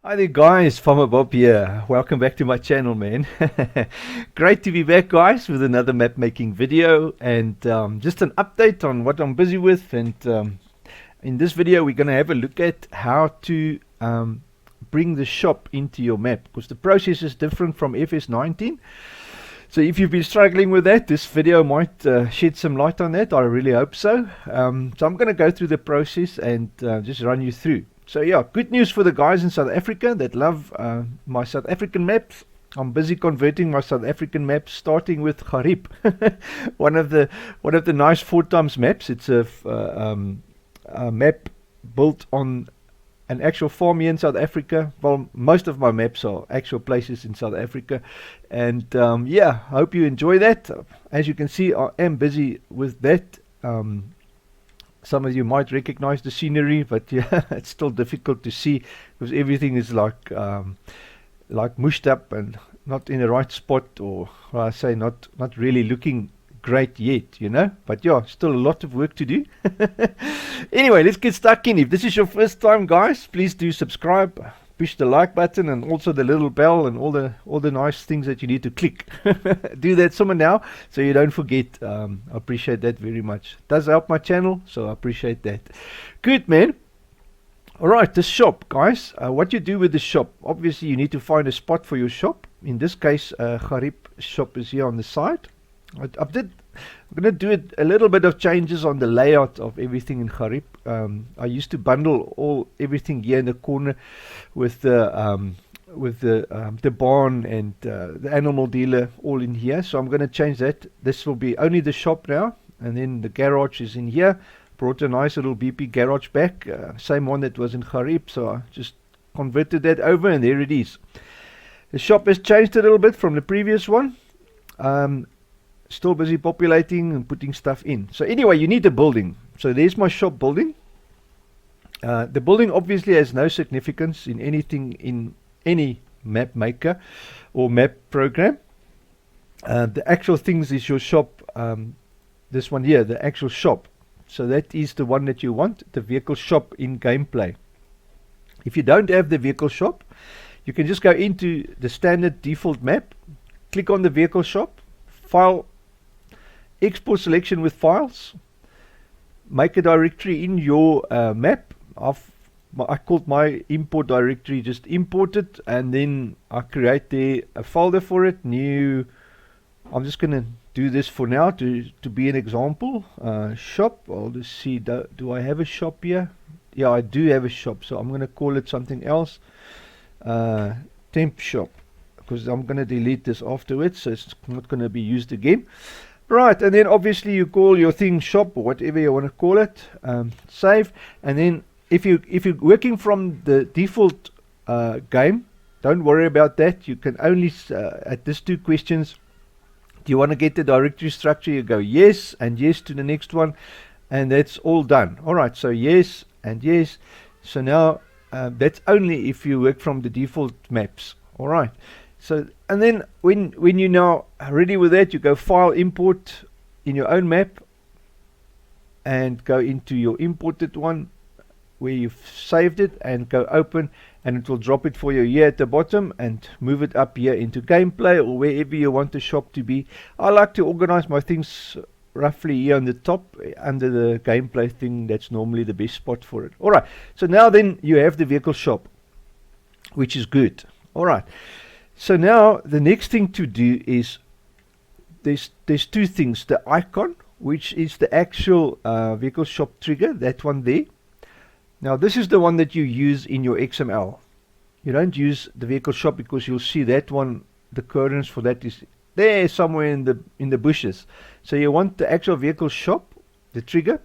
Hi there guys, Farmer Bob here. Welcome back to my channel, man. Great to be back guys with another map making video and just an update on what I'm busy with. And in this video we're going to have a look at how to bring the shop into your map, because the process is different from FS19. So if you've been struggling with that, this video might shed some light on that. I really hope so. So I'm going to go through the process and just run you through. So yeah, good news for the guys in South Africa that love my South African maps. I'm busy converting my South African maps, starting with Gariep, one of the nice 4x maps. It's a map built on an actual farm here in South Africa. Well, most of my maps are actual places in South Africa, and yeah, hope you enjoy that. As you can see, I am busy with that. Some of you might recognize the scenery, but yeah, it's still difficult to see because everything is like mushed up and not in the right spot, or I say not really looking great yet, you know. But yeah, still a lot of work to do. Anyway, let's get stuck in. If this is your first time, guys, please do subscribe, push the like button, and also the little bell and all the nice things that you need to click. Do that somewhere now so you don't forget. I appreciate that very much. It does help my channel, so I appreciate that. Good, man. Alright, the shop, guys. What you do with the shop, obviously you need to find a spot for your shop. In this case, Gariep shop is here on the side. I'm going to do a little bit of changes on the layout of everything in Gariep. I used to bundle everything here in the corner with the barn and the animal dealer all in here. So I'm going to change that. This will be only the shop now, and then the garage is in here. Brought a nice little BP garage back, same one that was in Gariep. So I just converted that over, and there it is. The shop has changed a little bit from the previous one. Still busy populating and putting stuff in. So anyway, you need a building. So there's my shop building. The building obviously has no significance in anything, in any map maker or map program. The actual things is your shop, this one here, the actual shop. So that is the one that you want, the vehicle shop in gameplay. If you don't have the vehicle shop, you can just go into the standard default map, click on the vehicle shop, file, export selection with files, make a directory in your map. I called my import directory just import it, and then I create there a folder for it, new. I'm just going to do this for now to be an example. Shop, I'll just see, do I have a shop here? Yeah, I do have a shop, so I'm going to call it something else, temp shop, because I'm going to delete this afterwards, so it's not going to be used again. Right, and then obviously you call your thing shop or whatever you want to call it, save, and then if you're working from the default game, don't worry about that. You can only at these two questions, do you want to get the directory structure, you go yes and yes to the next one, and that's all done. Alright, so yes and yes. So now that's only if you work from the default maps. Alright, so and then when you're now ready with that, you go file, import in your own map, and go into your imported one where you've saved it, and go open, and it will drop it for you here at the bottom and move it up here into gameplay or wherever you want the shop to be. I like to organize my things roughly here on the top under the gameplay thing. That's normally the best spot for it. Alright, so now then you have the vehicle shop, which is good. Alright, so now the next thing to do is there's two things. The icon, which is the actual vehicle shop trigger, that one there. Now this is the one that you use in your XML. You don't use the vehicle shop because you'll see that one, the coordinates for that is there somewhere in the bushes. So you want the actual vehicle shop, the trigger,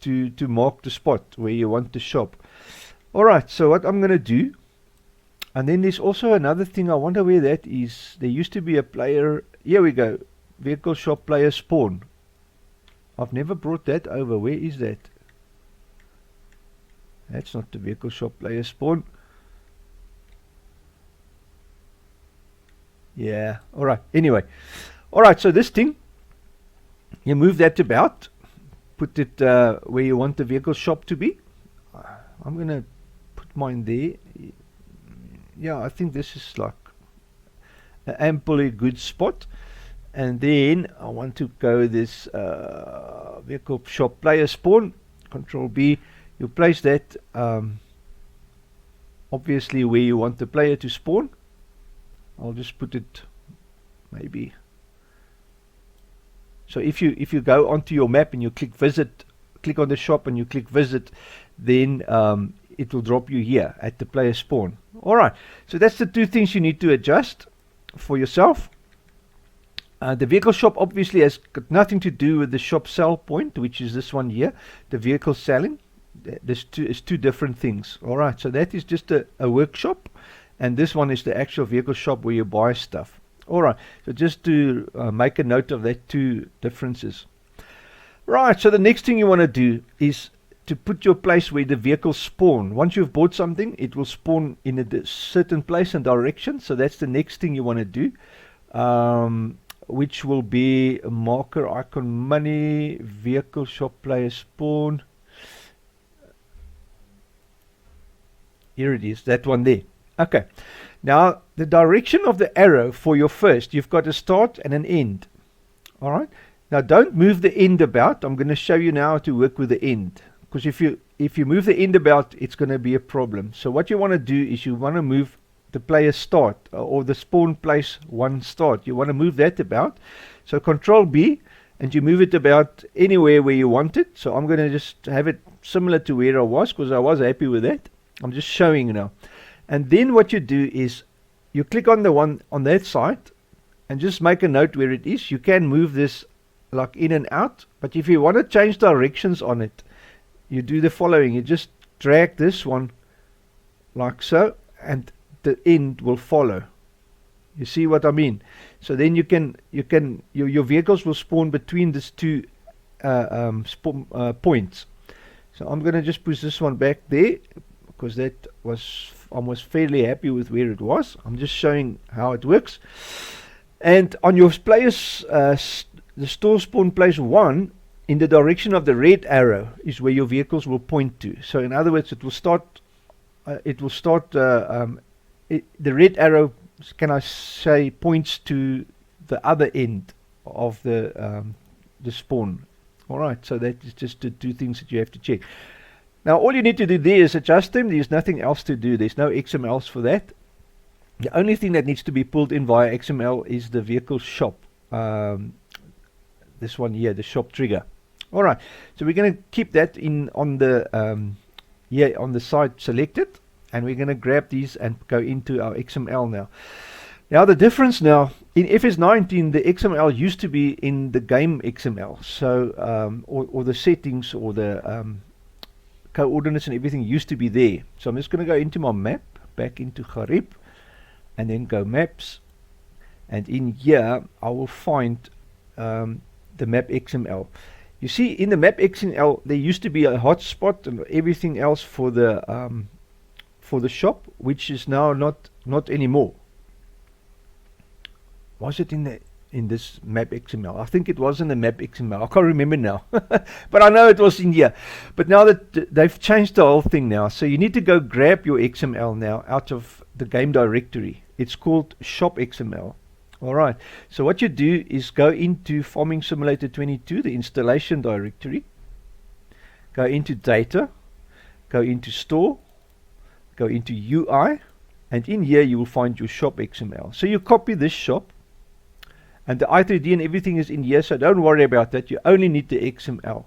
to mark the spot where you want the shop. Alright, so what I'm going to do, and then there's also another thing. I wonder where that is. There used to be a player, here we go, vehicle shop player spawn. I've never brought that over. Where is that? That's not the vehicle shop player spawn. Yeah, alright, anyway. Alright, so this thing, you move that about, put it where you want the vehicle shop to be. I'm going to put mine there. yeah, I think this is like an amply good spot. And then I want to go this vehicle shop player spawn. Control B. You place that obviously where you want the player to spawn. I'll just put it maybe. So if you go onto your map and you click visit, click on the shop and you click visit, then it will drop you here at the player spawn. Alright, so that's the two things you need to adjust for yourself. The vehicle shop obviously has got nothing to do with the shop sell point, which is this one here, the vehicle selling. There's two different things. Alright, so that is just a workshop, and this one is the actual vehicle shop where you buy stuff. Alright, so just to make a note of that two differences. Right, so the next thing you want to do is to put your place where the vehicles spawn. Once you've bought something, it will spawn in a certain place and direction. So that's the next thing you want to do, which will be a marker icon money, vehicle shop player spawn. Here it is, that one there. Okay, now the direction of the arrow for your first, you've got a start and an end. Alright, now don't move the end about. I'm going to show you now how to work with the end, because if you move the end about, it's going to be a problem. So what you want to do is you want to move the player start or the spawn place one start. You want to move that about. So Control B, and you move it about anywhere where you want it. So I'm going to just have it similar to where I was, because I was happy with that. I'm just showing now. And then what you do is you click on the one on that side and just make a note where it is. You can move this like in and out, but if you want to change directions on it, you do the following. You just drag this one like so, and the end will follow. You see what I mean? So then your vehicles will spawn between these two points. So I'm going to just push this one back there, because that was, I was fairly happy with where it was. I'm just showing how it works. And on your players, the store spawn place 1, in the direction of the red arrow is where your vehicles will point to. So in other words, it will start. The red arrow, can I say, points to the other end of the spawn. All right. So that is just the two things that you have to check. Now all you need to do there is adjust them. There's nothing else to do. There's no XMLs for that. The only thing that needs to be pulled in via XML is the vehicle shop. This one here, the shop trigger. All right, so we're going to keep that in on the here on the side selected, and we're going to grab these and go into our XML now. Now the difference now in FS19, the XML used to be in the game XML, so or the settings or the coordinates and everything used to be there. So I'm just going to go into my map, back into Garib, and then go maps, and in here I will find the map XML. You see, in the map XML there used to be a hotspot and everything else for the shop, which is now not anymore. Was it in this map XML? I think it was in the map XML. I can't remember now, but I know it was in here. But now that they've changed the whole thing now, so you need to go grab your XML now out of the game directory. It's called shop XML. Alright, so what you do is go into Farming Simulator 22, the installation directory, go into data, go into store, go into UI, and in here you will find your shop XML. So you copy this shop, and the i3D and everything is in here, so don't worry about that. You only need the XML.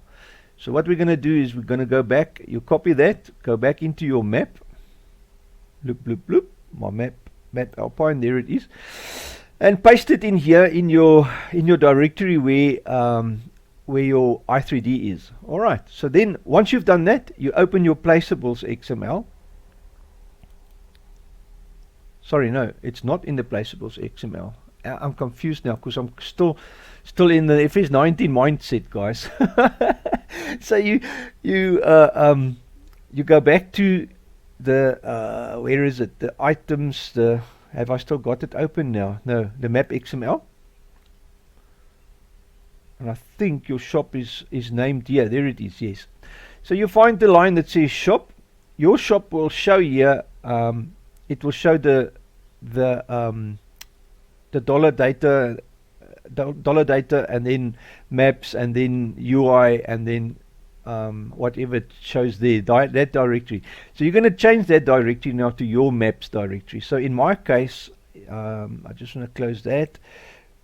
So what we're going to do is we're going to go back, you copy that, go back into your map, bloop bloop bloop, my map Alpine, there it is, and paste it in here in your directory where your i3D is. Alright, so then once you've done that, you open your placeables XML. Sorry, no, it's not in the placeables XML. I'm confused now because I'm still in the FS19 mindset, guys. So you go back to the where is it? The items, have I still got it open now? No, the map XML. And I think your shop is named here. There it is, yes. So you find the line that says shop. Your shop will show here it will show the dollar data, and then maps, and then UI, and then whatever it shows there, that directory. So you're going to change that directory now to your maps directory. So in my case, I just want to close that.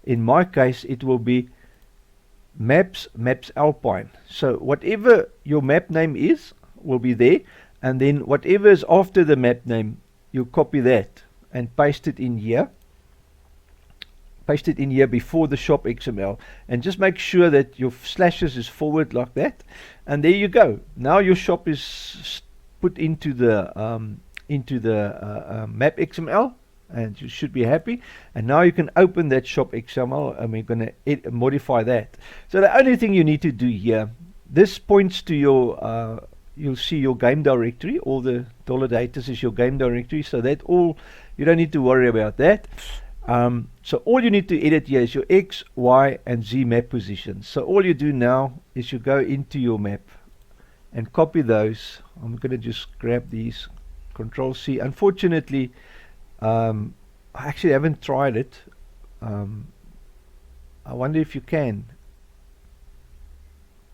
In my case, it will be maps Alpine. So whatever your map name is will be there, and then whatever is after the map name, you copy that and paste it in here. Paste it in here before the shop XML, and just make sure that your slashes is forward like that, and there you go. Now your shop is put into the map XML, and you should be happy. And now you can open that shop XML, and we're going to modify that. So the only thing you need to do here, this points to your you'll see your game directory. All the dollar data is your game directory, so that all, you don't need to worry about that. So all you need to edit here is your X, Y, and Z map positions. So all you do now is you go into your map and copy those. I'm going to just grab these, Control C. Unfortunately, I actually haven't tried it. I wonder if you can.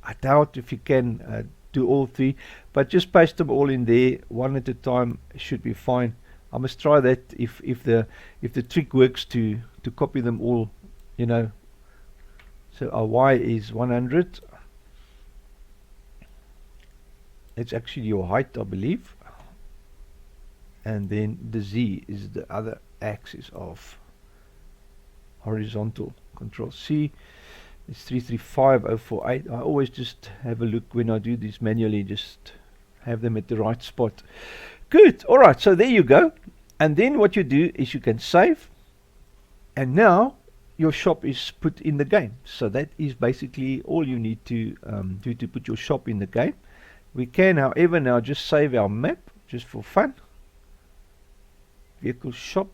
I doubt if you can do all three, but just paste them all in there one at a time. Should be fine. I must try that if the trick works to copy them all, you know. So our Y is 100. It's actually your height, I believe. And then the Z is the other axis of horizontal. Control C. It's 335048. I always just have a look when I do this manually, just have them at the right spot. Good. Alright, so there you go. And then what you do is you can save, and now your shop is put in the game. So that is basically all you need to do to put your shop in the game. We can, however, now just save our map just for fun. Vehicle shop,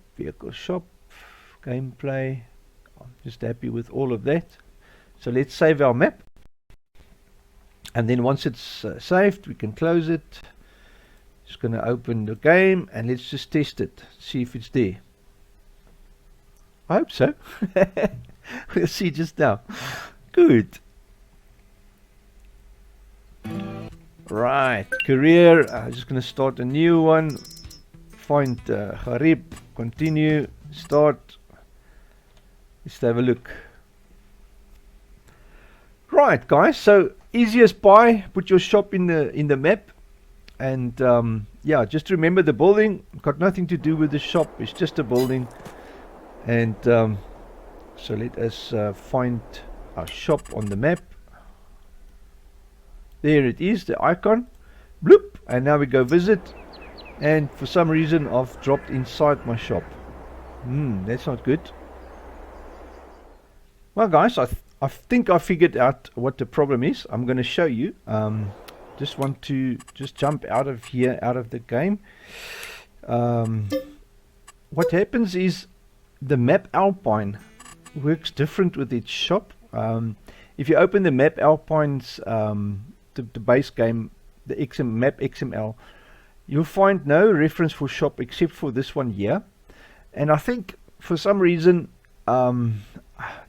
gameplay. I'm just happy with all of that. So let's save our map, and then once it's saved, we can close it. Just going to open the game, and let's just test it, see if it's there. I hope so. We'll see just now. Good. Right, career. I'm just going to start a new one. Find Harib, continue, start. Let's have a look. Right, guys, so easiest pie, put your shop in the map. And yeah, just remember the building got nothing to do with the shop, it's just a building. And so let us find our shop on the map. There it is, the icon. Bloop, and now we go visit, and for some reason I've dropped inside my shop. That's not good. Well, guys, I think I figured out what the problem is. I'm going to show you. Just want to jump out of here, out of the game. What happens is the map Alpine works different with its shop. If you open the map Alpine's the base game, the map XML, you'll find no reference for shop except for this one here. And I think for some reason, don't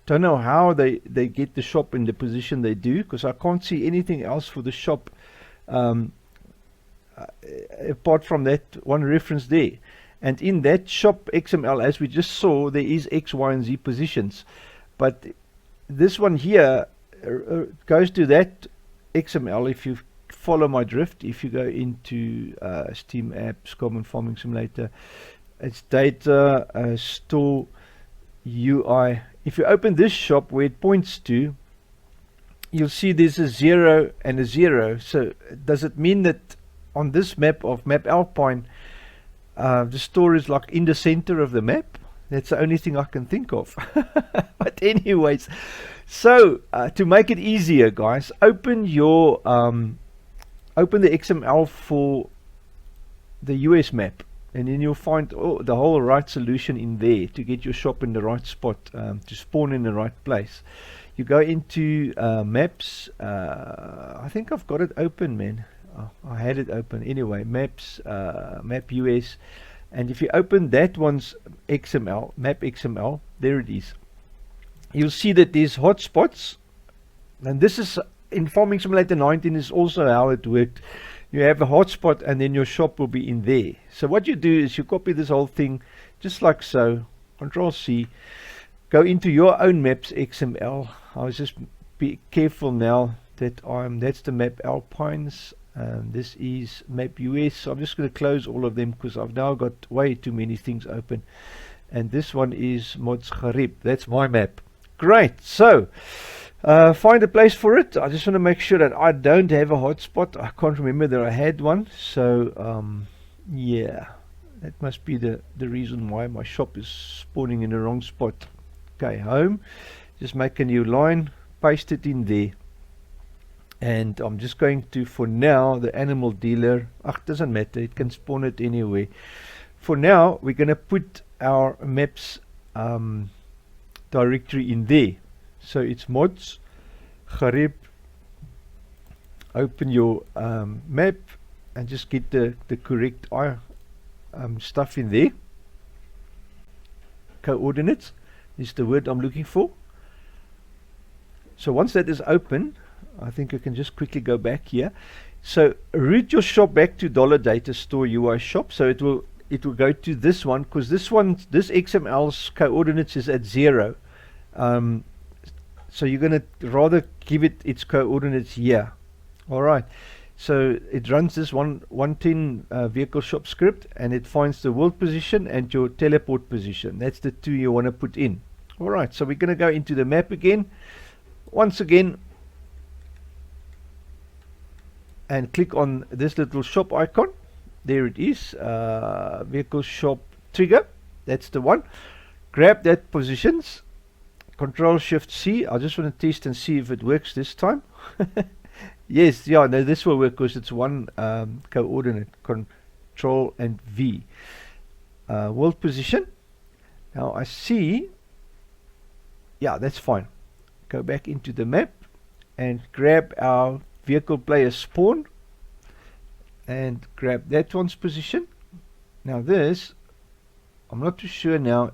know how they get the shop in the position they do, because I can't see anything else for the shop apart from that one reference there. And in that shop XML, as we just saw, there is X, Y, and Z positions, but this one here goes to that XML. If you follow my drift, if you go into Steam Apps, Common Farming Simulator, it's data, store, UI. If you open this shop where it points to, you'll see there's a 0 and a 0. So does it mean that on this map of map Alpine, the store is like in the center of the map? That's the only thing I can think of. But anyways, so to make it easier, guys, open your open the XML for the US map, and then you'll find the whole right solution in there to get your shop in the right spot, to spawn in the right place. You go into maps. I think I've got it open, man. I had it open anyway. Maps, map US, And if you open that one's XML, map XML, there it is. You'll see that there's hotspots, and this is in Farming Simulator 19 is also how it worked. You have a hotspot and then your shop will be in there. So what you do is you copy this whole thing just like so, Control C, go into your own maps XML. I'll just be careful now that that's the map Alpines, this is map US. So I'm just going to close all of them because I've now got way too many things open. And this one is Mods Garib, that's my map. Great, so find a place for it. I just want to make sure that I don't have a hotspot. I can't remember that I had one, so yeah, that must be the reason why my shop is spawning in the wrong spot. Okay, home, just make a new line, paste it in there, and I'm just going to, for now, the animal dealer, doesn't matter, it can spawn it anywhere. For now we're going to put our maps directory in there. So it's mods Garib, open your map and just get the correct stuff in there. Coordinates is the word I'm looking for. So once that is open, I think I can just quickly go back here. So route your shop back to $data store UI shop. So it will go to this one, because this XML's coordinates is at 0. So you're going to rather give it its coordinates here. Alright, so it runs this 110 vehicle shop script, and it finds the world position and your teleport position. That's the two you want to put in. Alright, so we're going to go into the map again, once again, and click on this little shop icon. There it is, vehicle shop trigger, that's the one. Grab that positions, Control Shift C. I just want to test and see if it works this time. Yes, yeah, no, this will work because it's one coordinate. Control and V. World position. Now I see, yeah, that's fine. Go back into the map and grab our vehicle player spawn and grab that one's position. Now this, I'm not too sure now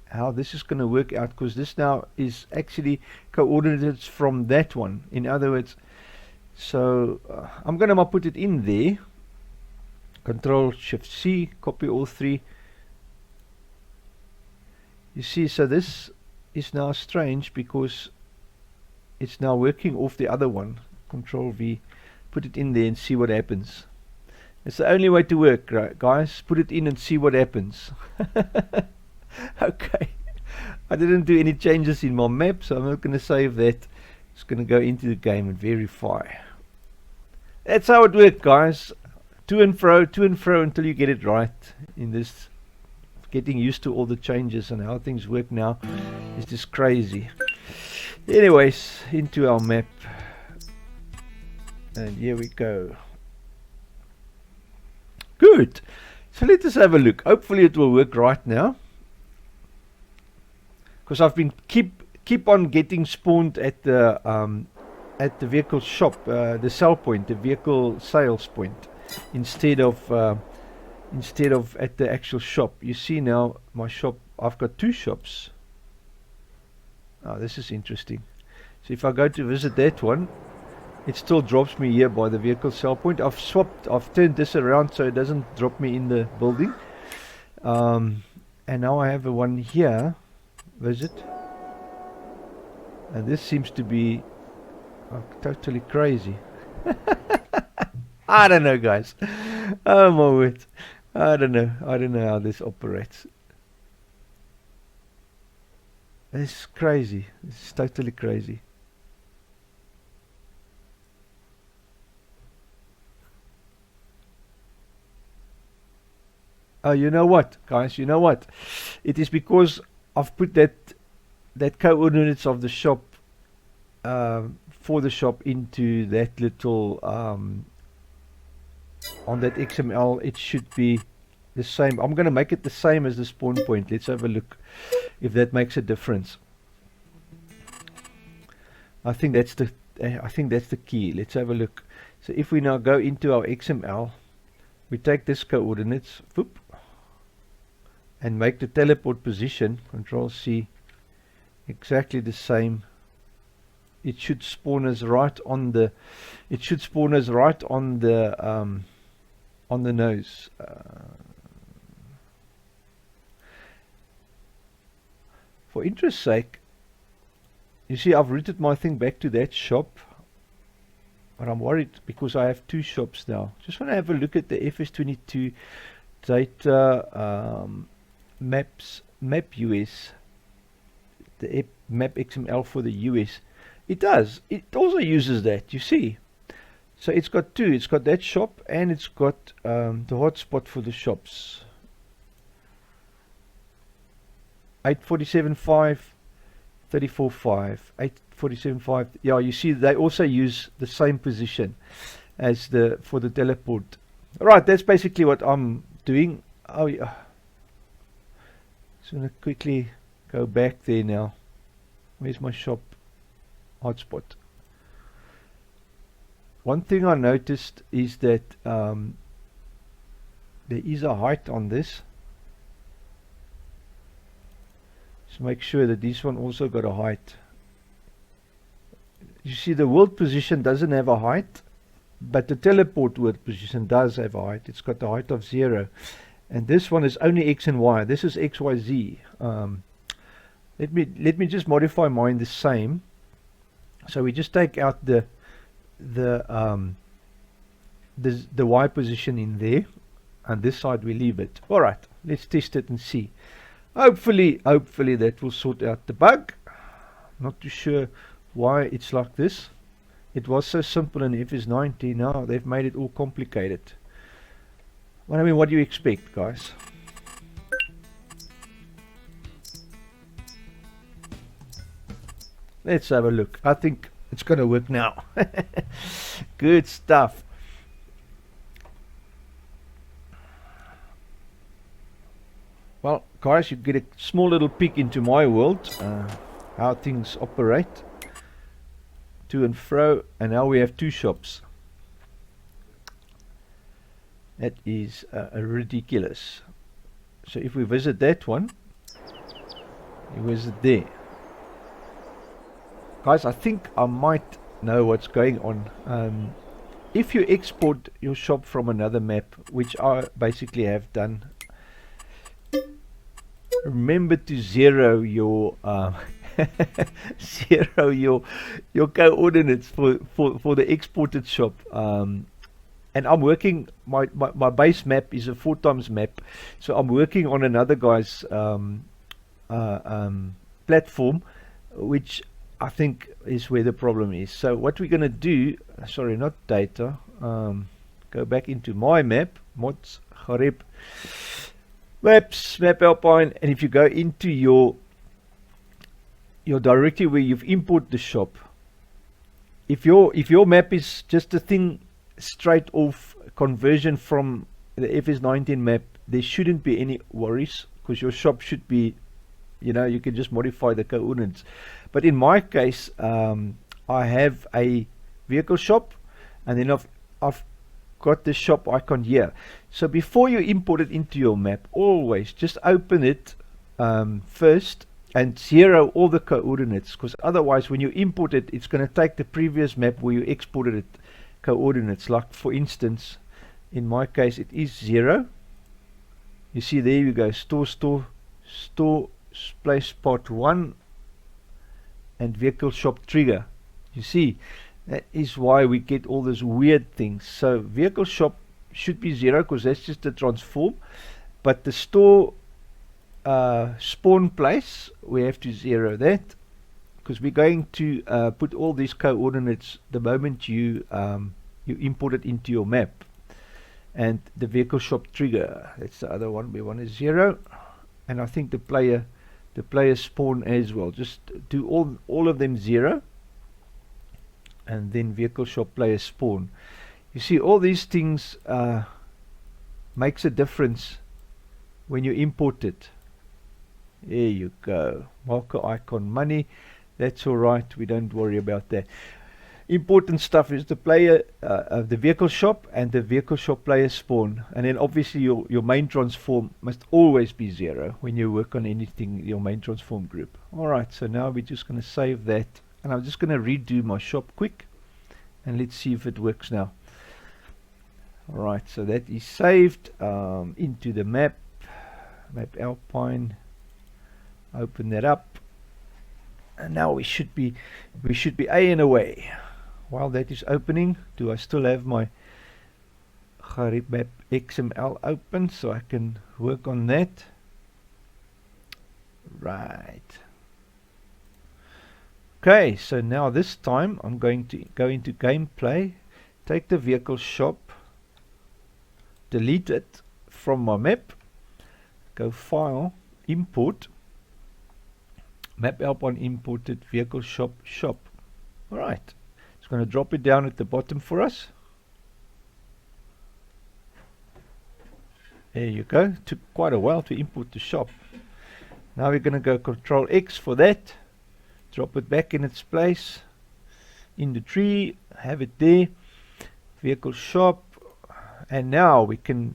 how this is going to work out, because this now is actually coordinates from that one. In other words, so I'm going to put it in there. Control Shift C, copy all three. You see, so this is now strange because it's now working off the other one. Control V, put it in there and see what happens. It's the only way to work, right, guys. Put it in and see what happens. Okay, I didn't do any changes in my map, so I'm not going to save that. Just going to go into the game and verify. That's how it works, guys. To and fro until you get it right. In this, getting used to all the changes and how things work now is just crazy. Anyways, into our map, and here we go. Good. So let us have a look. Hopefully it will work right now, because I've been keep on getting spawned at the vehicle shop, the sell point, the vehicle sales point, instead of at the actual shop. You see now my shop, I've got two shops. Oh, this is interesting. So if I go to visit that one, it still drops me here by the vehicle sell point. I've turned this around so it doesn't drop me in the building. And now I have a one here, visit. And this seems to be totally crazy. I don't know, guys. Oh my word. I don't know how this operates. It's crazy. It's totally crazy. You know what, guys? You know what? It is because I've put that coordinates of the shop for the shop into that little on that XML. It should be the same. I'm going to make it the same as the spawn point. Let's have a look if that makes a difference. I think that's the key. Let's have a look. So if we now go into our XML, we take this coordinates, whoop, and make the teleport position, Control C, exactly the same. It should spawn us right on the nose. For interest's sake, you see I've routed my thing back to that shop, but I'm worried because I have two shops now. Just want to have a look at the FS22 data maps, map US, the map XML for the US. It does. It also uses that, you see. So it's got two. It's got that shop and it's got the hotspot for the shops. 847.5, 34.5, 847.5. Yeah, you see they also use the same position as for the teleport. Right, that's basically what I'm doing. Oh yeah. So I'm gonna quickly go back there now. Where's my shop hotspot? One thing I noticed is that there is a height on this. So make sure that this one also got a height. You see the world position doesn't have a height, but the teleport world position does have a height. It's got the height of 0. And this one is only X and Y. This is X, Y, Z. Let me just modify mine the same. So we just take out the Y position in there, and this side we leave it. Alright, let's test it and see. Hopefully that will sort out the bug. Not too sure why it's like this. It was so simple in FS90. Now they've made it all complicated. Well, I mean, what do you expect, guys? Let's have a look. I think it's gonna work now. Good stuff. Well, guys, you get a small little peek into my world, how things operate, to and fro, and now we have two shops. That is ridiculous. So if we visit that one, you visit there. Guys, I think I might know what's going on. If you export your shop from another map, which I basically have done, remember to zero your your coordinates for the exported shop. And I'm working, my base map is a 4x map, so I'm working on another guy's platform, which I think is where the problem is. So what we're going to do, sorry, not data, go back into my map, mods, Gareb, maps, map Alpine, and if you go into your directory where you've imported the shop, if your map is just a thing straight off conversion from the FS19 map, there shouldn't be any worries, because your shop should be, you know, you can just modify the coordinates. But in my case, I have a vehicle shop, and then I've got the shop icon here. So before you import it into your map, always just open it first and zero all the coordinates, because otherwise when you import it, it's going to take the previous map where you exported it coordinates. Like for instance, in my case it is 0. You see, there you go, store place spot 1 and vehicle shop trigger. You see, that is why we get all those weird things. So vehicle shop should be 0, because that's just a transform, but the store spawn place, we have to 0 that, because we're going to put all these coordinates the moment you import it into your map. And the vehicle shop trigger, that's the other one we want is 0, and I think the player spawn as well. Just do all of them 0, and then vehicle shop player spawn. You see, all these things makes a difference when you import it. There you go, marker icon money. That's alright, we don't worry about that. important stuff is the player, the vehicle shop and the vehicle shop player spawn. And then obviously your main transform must always be 0 when you work on anything, your main transform group. Alright, so now we're just going to save that. And I'm just going to redo my shop quick. And let's see if it works now. Alright, so that is saved into the map. Map Alpine. Open that up. And now we should be A and away. While that is opening, do I still have my Gharib map XML open so I can work on that? Right. Okay, so now this time I'm going to go into gameplay, take the vehicle shop, delete it from my map, go file, import, map Alpine imported vehicle shop shop. Alright. It's going to drop it down at the bottom for us. There you go. Took quite a while to import the shop. Now we're going to go Control X for that. Drop it back in its place. In the tree. Have it there. Vehicle shop. And now we can,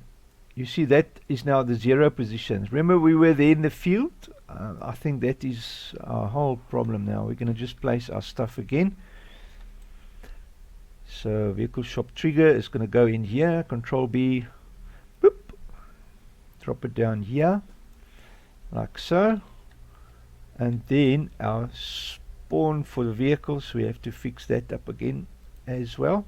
you see that is now the 0 positions. Remember we were there in the field? I think that is our whole problem now. We're going to just place our stuff again. So vehicle shop trigger is going to go in here, Control B, boop, drop it down here, like so. And then our spawn for the vehicles, we have to fix that up again as well.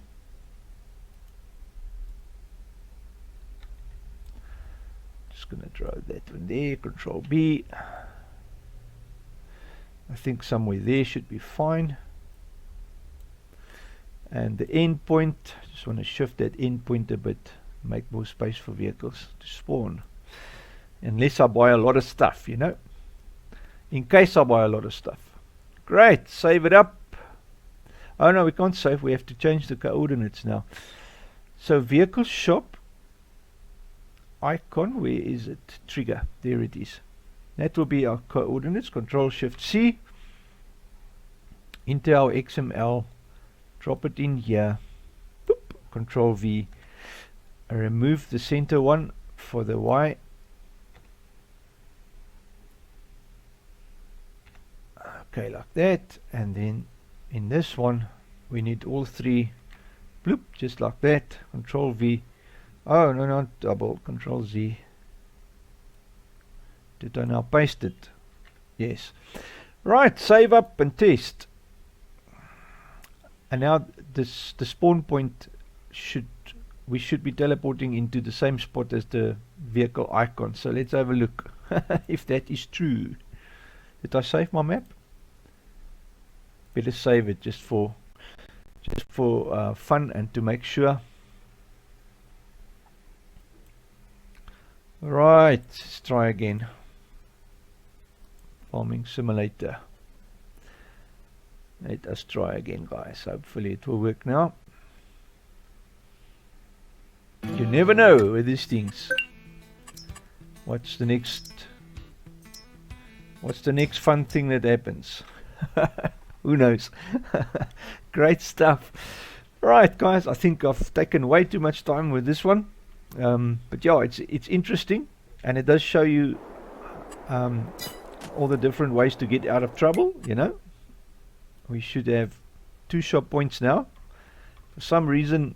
Just going to draw that one there, Control B. I think somewhere there should be fine. And the endpoint, just want to shift that endpoint a bit, make more space for vehicles to spawn. Unless I buy a lot of stuff, you know. In case I buy a lot of stuff. Great, save it up. Oh no, we can't save, we have to change the coordinates now. So vehicle shop icon, where is it? Trigger, there it is. That will be our coordinates, Control Shift C. Into our XML. Drop it in here, boop, Control V, remove the center one for the Y, okay, like that. And then in this one we need all three, bloop, just like that, Control V, oh no, not double, Control Z. Did I now paste it? Yes. Right, save up and test. And now the spawn point we should be teleporting into the same spot as the vehicle icon. So let's have a look if that is true. Did I save my map? Better save it just for fun and to make sure. Right, let's try again. Farming Simulator. Let us try again, guys. Hopefully it will work now. You never know with these things. What's the next fun thing that happens? Who knows? Great stuff. Right, guys, I think I've taken way too much time with this one. But yeah, it's interesting, and it does show you all the different ways to get out of trouble, you know. We should have 2 shop points now. For some reason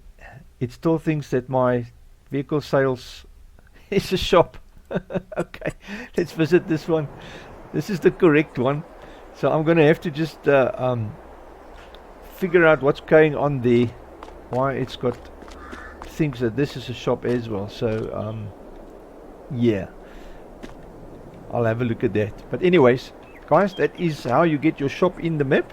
it still thinks that my vehicle sales is a shop. Okay, let's visit this one. This is the correct one, so I'm gonna have to just figure out what's going on there, why it's got thinks that this is a shop as well. So yeah, I'll have a look at that. But anyways, guys, that is how you get your shop in the map.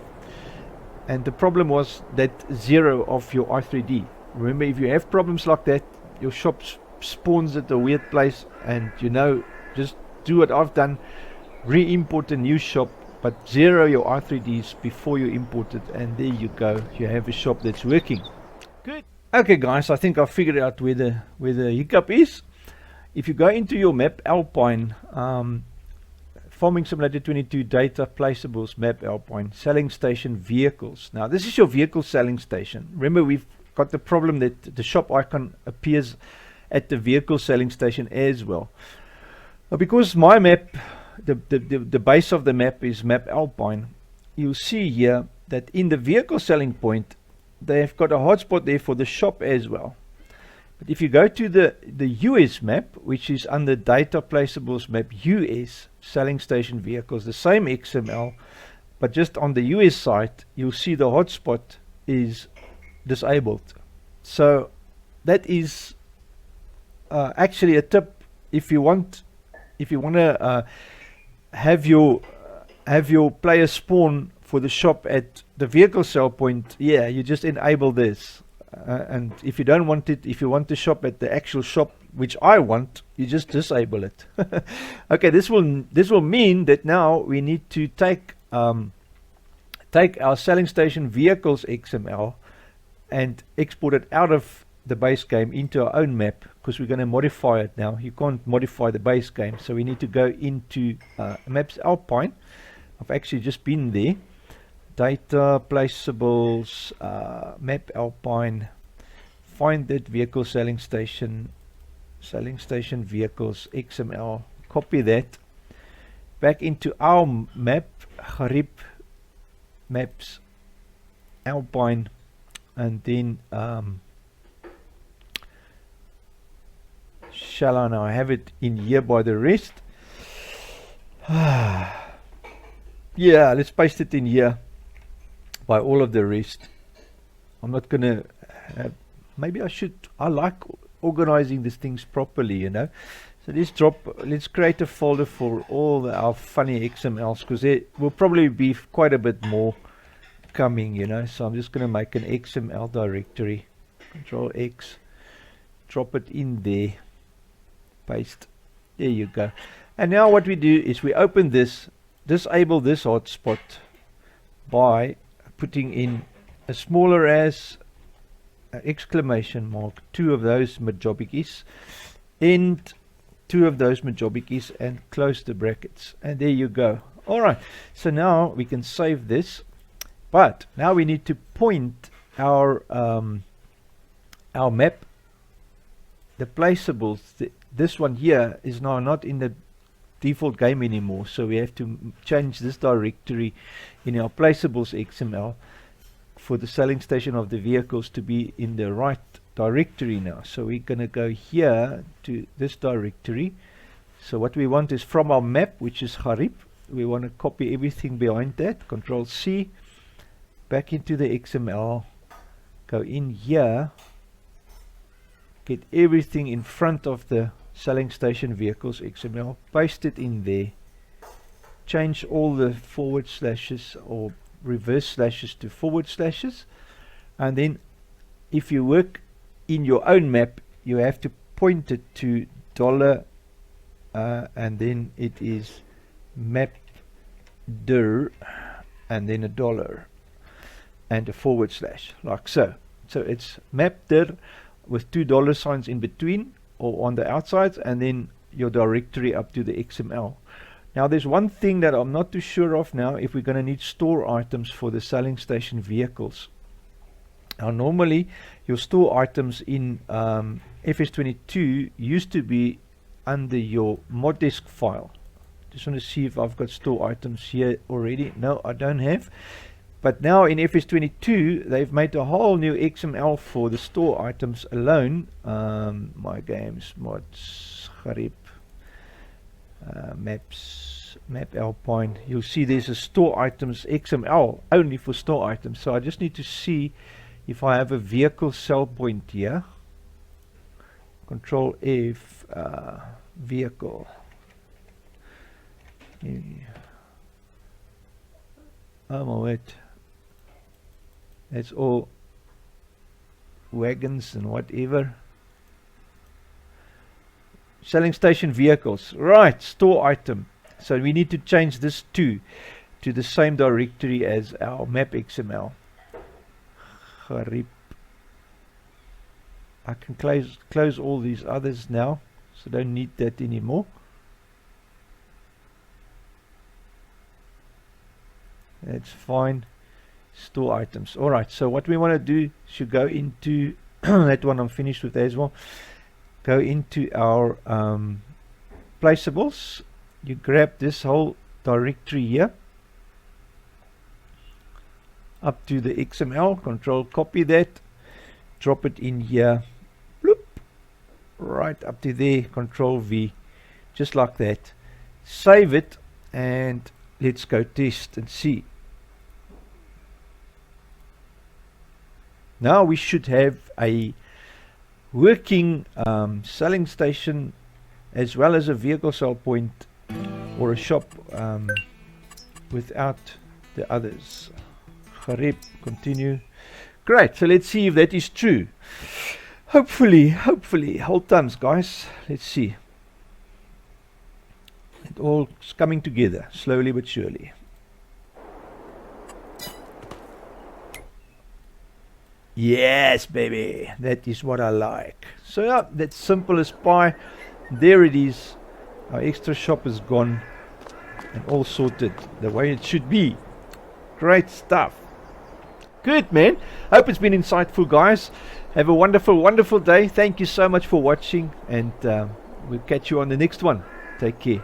And the problem was that 0 of your R3D. Remember, if you have problems like that, your shop spawns at a weird place, and you know, just do what I've done, re-import a new shop, but 0 your R3Ds before you import it, and there you go, you have a shop that's working. Good. Okay, guys, I think I've figured out where the hiccup is. If you go into your map Alpine, Farming Simulator 22 data placeables map Alpine selling station vehicles. Now this is your vehicle selling station. Remember, we've got the problem that the shop icon appears at the vehicle selling station as well. Because my map, the base of the map is map Alpine, you'll see here that in the vehicle selling point they've got a hotspot there for the shop as well. But if you go to the US map, which is under data placeables map US selling station vehicles, the same XML, but just on the US site, you'll see the hotspot is disabled. So that is actually a tip if you want to have your player spawn for the shop at the vehicle sell point. Yeah, you just enable this. And if you don't want it, if you want to shop at the actual shop, which I want, you just disable it. Okay, this will mean that now we need to take our selling station vehicles XML and export it out of the base game into our own map, because we're going to modify it now. You can't modify the base game, so we need to go into Maps Alpine. I've actually just been there. Data placeables, map Alpine, find that vehicle selling station vehicles XML, copy that back into our map, Garib maps Alpine, and then shall I now have it in here by the rest? Yeah, let's paste it in here by all of the rest. I'm not gonna maybe I like organizing these things properly, you know. So let's create a folder for all our funny XMLs, because there will probably be quite a bit more coming, you know. So I'm just gonna make an XML directory, Control X, drop it in there, paste, there you go. And now what we do is we open this, disable this hotspot by putting in a smaller as exclamation mark, 2 of those Majobikis, and 2 of those Majobikis, and close the brackets, and there you go. Alright, so now we can save this, but now we need to point our map, the placeables. This one here is now not in the default game anymore, so we have to change this directory in our placeables XML for the selling station of the vehicles to be in the right directory now. So we're going to go here to this directory. So what we want is from our map, which is Garib, we want to copy everything behind that, Control C, back into the XML, go in here, get everything in front of the selling station vehicles XML, paste it in there, change all the forward slashes or reverse slashes to forward slashes, and then if you work in your own map, you have to point it to dollar, and then it is map dir, and then a dollar and a forward slash, like so. So it's map dir with 2 dollar signs in between or on the outsides, and then your directory up to the XML. Now there's one thing that I'm not too sure of now, if we're going to need store items for the selling station vehicles. Now normally your store items in FS22 used to be under your moddisk file. Just want to see if I've got store items here already. No, I don't have. But now in FS22 they've made a whole new XML for the store items alone. My games, mods, Garib, maps, map Alpine. You'll see there's a store items XML only for store items. So I just need to see if I have a vehicle sell point here. Control F, vehicle. Oh my word. That's all wagons and whatever. Selling station vehicles. Right, store item. So we need to change this to the same directory as our map XML. Garib. I can close all these others now, so don't need that anymore. That's fine. Store items. Alright, so what we want to do should go into that one I'm finished with as well. Go into our placeables. You grab this whole directory here up to the XML, control copy that, drop it in here, bloop, right up to there, control V, just like that. Save it and let's go test and see. Now we should have a working selling station as well as a vehicle sell point or a shop without the others. Gareb, continue. Great, so let's see if that is true. Hopefully, hold thumbs guys, let's see. It all is coming together, slowly but surely. Yes, baby, that is what I like. So yeah, that's simple as pie. There it is. Our extra shop is gone and all sorted the way it should be. Great stuff. Good, man. Hope it's been insightful, guys. Have a wonderful day. Thank you so much for watching, and we'll catch you on the next one. Take care.